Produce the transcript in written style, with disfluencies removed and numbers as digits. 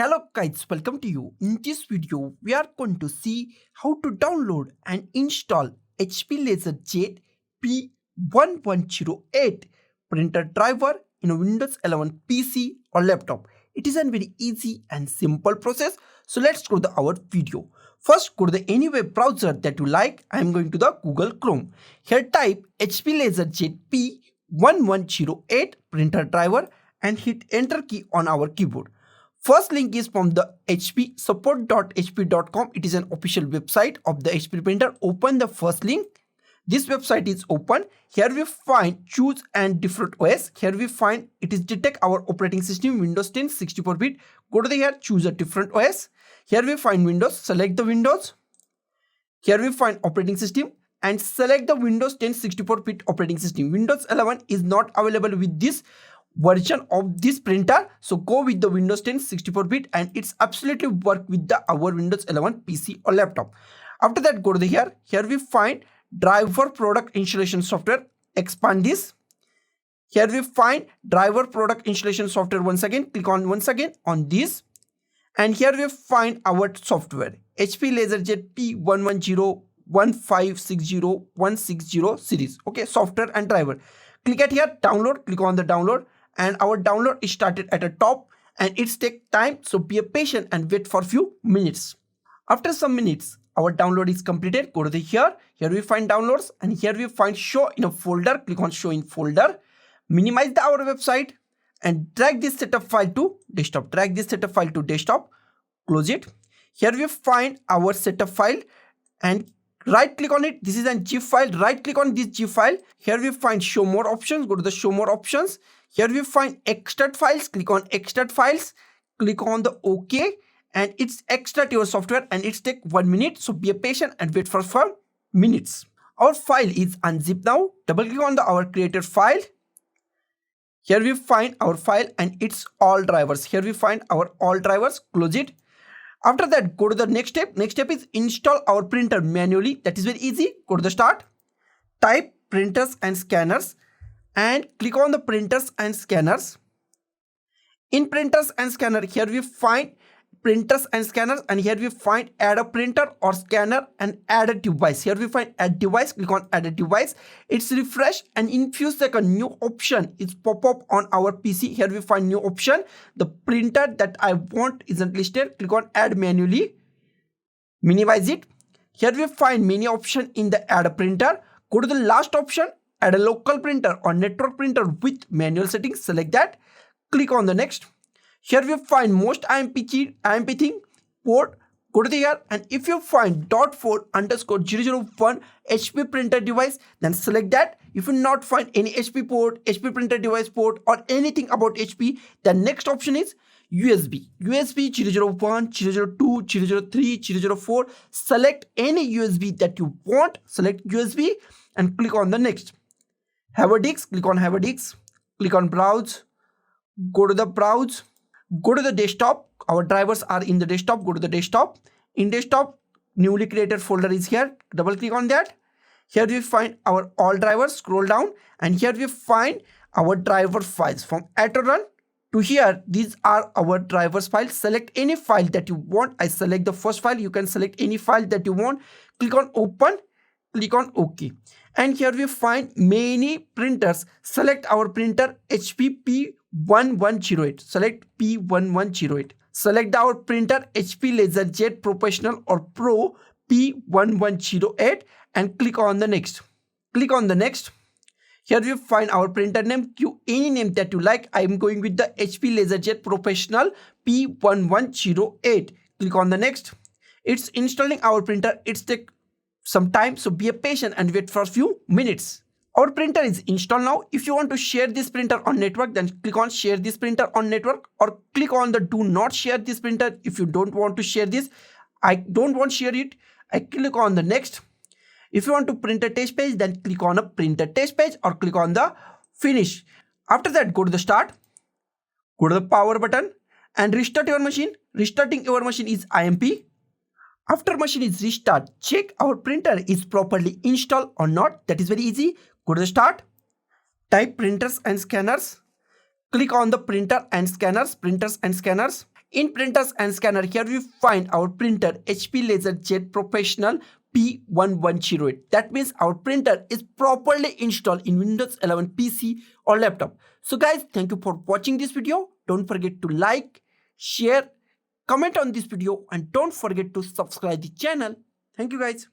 Hello guys, welcome to you. In this video, we are going to see how to download and install HP LaserJet P1108 printer driver in a Windows 11 PC or laptop. It is a very easy and simple process. So let's go to our video. First, go to any web browser that you like. I am going to the Google Chrome. Here type HP LaserJet P1108 printer driver and hit enter key on our keyboard. First link is from the HP support.hp.com. It is an official website of the HP printer. Open the first link. This website is open. Here we find choose and different OS. Here we find it is detect our operating system Windows 10 64-bit. Go to the here, choose a different OS. Here we find Windows, select the Windows. Here we find operating system and select the Windows 10 64-bit operating system. Windows 11 is not available with this version of this printer, so go with the Windows 10 64-bit and it's absolutely work with the our Windows 11 PC or laptop. After that, go to the here we find driver product installation software. Expand this. Here we find driver product installation software. Once again click on on this, and here we find our software HP LaserJet P1108 series. Okay, software and driver. Click at here download. Click on the download, and our download is started at the top and it's take time, so be patient and wait for few minutes. After some minutes, our download is completed. Go to the here we find downloads, and here we find show in a folder. Click on show in folder. Minimize our website and drag this setup file to desktop. Close it. Here we find our setup file and right click on it. This is a zip file. Right click on this zip file. Here we find show more options. Go to the show more options. Here we find extract files. Click on extract files. Click on the OK, and it's extract your software and it's take 1 minute. So be patient and wait for 4 minutes. Our file is unzipped now. Double click on our created file. Here we find our file and it's all drivers. Here we find our all drivers. Close it. After that, go to the next step. Next step is install our printer manually. That is very easy. Go to the start. Type printers and scanners and click on the printers and scanners. In printers and scanner, here we find printers and scanners, and here we find add a printer or scanner and add a device. Here we find add device. Click on add a device. It's refresh, and in few seconds new option is pop up on our PC. Here we find new option. The printer that I want isn't listed. Click on add manually. Minimize it. Here we find many option in the add a printer. Go to the last option, add a local printer or network printer with manual settings. Select that. Click on the next. Here we find most IMP thing port. Go to the here, and if you find .4_001 HP printer device, then select that. If you not find any HP port, HP printer device port, or anything about HP, the next option is USB 001, 002, 003, 004. Select any USB that you want. Select USB and click on the next. Have a disk. Click on have a disk. Click on browse. Go to the browse. Go to the desktop. Our drivers are in the desktop. Go to the desktop. In desktop, newly created folder is here. Double click on that. Here we find our all drivers. Scroll down, and here we find our driver files from A to run to here. These are our drivers files. Select any file that you want. I select the first file. You can select any file that you want. Click on open. Click on OK. And here we find many printers. Select our printer HP P1108. Select P1108. Select our printer HP LaserJet Professional or Pro P1108 and click on the next. Click on the next. Here we find our printer name. Give any name that you like. I am going with the HP LaserJet Professional P1108. Click on the next. It's installing our printer. It's take some time, so be patient and wait for a few minutes. Our printer is installed now. If you want to share this printer on network, then click on share this printer on network, or click on the do not share this printer. If you don't want to share this, I don't want to share it, I click on the next. If you want to print a test page, then click on a print a test page or click on the finish. After that, go to the start, go to the power button and restart your machine. Restarting your machine is IMP. After machine is restart, check our printer is properly installed or not. That is very easy. Go to the start, type printers and scanners, click on the printer and scanners, printers and scanners. In printers and scanner, here we find our printer HP LaserJet Professional P1108. That means our printer is properly installed in Windows 11 PC or laptop. So guys, thank you for watching this video. Don't forget to like, share, comment on this video, and don't forget to subscribe the channel. Thank you guys.